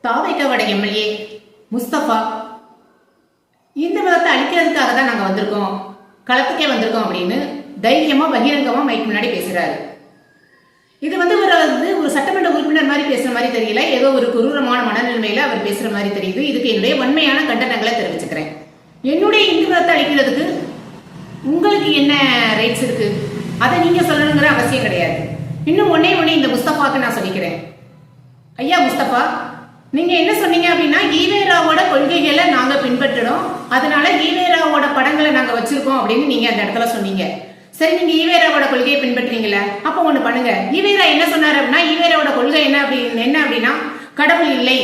தாவேக்காவோட MLA Mustafa இந்த மதத்தை அழிக்கிறதுக்காக தான் நாங்க வந்திருக்கோம், களத்துக்கே வந்திருக்கோம் அப்படின்னு தைரியமா பகிரங்கமா மைக் முன்னாடி பேசுறாரு. இது ஒரு சட்டமன்ற உறுப்பினர் மாதிரி பேசுற மாதிரி தெரியல, ஏதோ ஒரு குரூரமான மனநிலைமையில அவர் பேசுற மாதிரி தெரியுது. இதுக்கு என்னுடைய வன்மையான கண்டனங்களை தெரிவிச்சுக்கிறேன். என்னுடைய இந்து மதத்தை அழிக்கிறதுக்கு உங்களுக்கு என்ன ரைட்ஸ் இருக்கு, அதை நீங்க சொல்லணுங்கிற அவசியம் கிடையாது. இன்னும் ஒன்னே இந்த முஸ்தபாக்கு நான் சொல்லிக்கிறேன். ஐயா முஸ்தபா, நீங்க என்ன சொன்னீங்க அப்படின்னா ஈவேராவோட கொள்கைகளை நாங்க பின்பற்றணும், அதனால ஈவேராவோட படங்களை நாங்க வச்சிருக்கோம் அப்படின்னு நீங்க அந்த இடத்துல சொன்னீங்க. சரி, நீங்க ஈவேராவோட கொள்கையை பின்பற்றீங்களா? அப்ப ஒண்ணு பண்ணுங்க. ஈவேரா என்ன சொன்னாரு அப்படின்னா ஈவேராவோட கொள்கை என்ன அப்படின்னா கடவுள் இல்லை,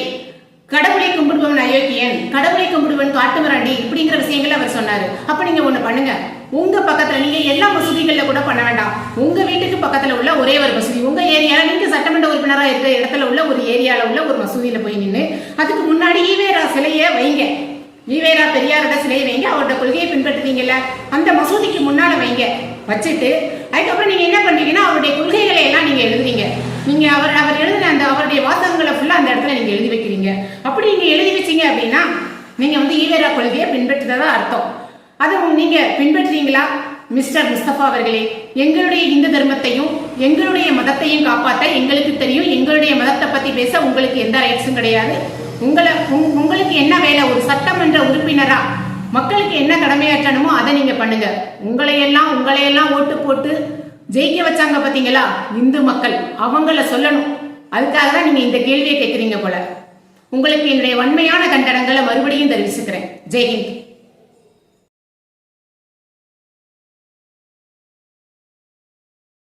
கடவுளை கும்பிடுபவன் அயோக்கியன், கடவுளை கும்பிடுவன் காட்டுமிராண்டி, இப்படிங்கிற விஷயங்களை அவர் சொன்னாரு. அப்ப நீங்க ஒண்ணு பண்ணுங்க, உங்க பக்கத்துல நீங்க எல்லா மசூதிகள்ல கூட பண்ண வேண்டாம், உங்க வீட்டுக்கு பக்கத்துல உள்ள ஒரே ஒரு மசூதி, உங்க ஏரியால நீங்க சட்டமன்ற உறுப்பினரா இருக்கிற இடத்துல உள்ள ஒரு ஏரியால உள்ள ஒரு மசூதியில போய் நின்று அதுக்கு முன்னாடி ஈவேரா சிலையை வைங்க, ஈவேரா பெரியாரோட சிலையை வைங்க, அவரோட கொள்கையை பின்பற்றுவீங்கல்ல அந்த மசூதிக்கு முன்னால வைங்க. வச்சுட்டு அதுக்கப்புறம் நீங்க என்ன பண்றீங்கன்னா அவருடைய கொள்கைகளை எல்லாம் நீங்க எழுதுறீங்க. நீங்க அவர் எழுதின அந்த அவருடைய வாசகங்களை ஃபுல்லா அந்த இடத்துல நீங்க எழுதி வைக்கிறீங்க. அப்படி நீங்க எழுதி வச்சீங்க அப்படின்னா நீங்க ஈவேரா கொள்கையை பின்பற்றுறதா அர்த்தம். அதை நீங்க பின்பற்றீங்களா? மிஸ்டர் முஸ்தபா அவர்களே, எங்களுடைய இந்து தர்மத்தையும் எங்களுடைய மதத்தையும் காப்பாற்ற எங்களுக்கு தெரியும். எங்களுடைய மதத்தை பத்தி பேச உங்களுக்கு எந்த ரைட்ஸும் கிடையாது. உங்களுக்கு என்ன வேலை? ஒரு சட்டமன்ற உறுப்பினரா மக்களுக்கு என்ன கடமையாற்றணுமோ அதை நீங்க பண்ணுங்க. உங்களையெல்லாம் ஓட்டு போட்டு ஜெயிக்க வச்சாங்க பாத்தீங்களா இந்து மக்கள், அவங்கள சொல்லணும். அதுக்காக தான் நீங்க இந்த கேள்வியை கேட்கறீங்க போல. உங்களுக்கு என்னுடைய வன்மையான கண்டனங்களை மறுபடியும் தெரிவிச்சுக்கிறேன். ஜெய்ஹிந்த்.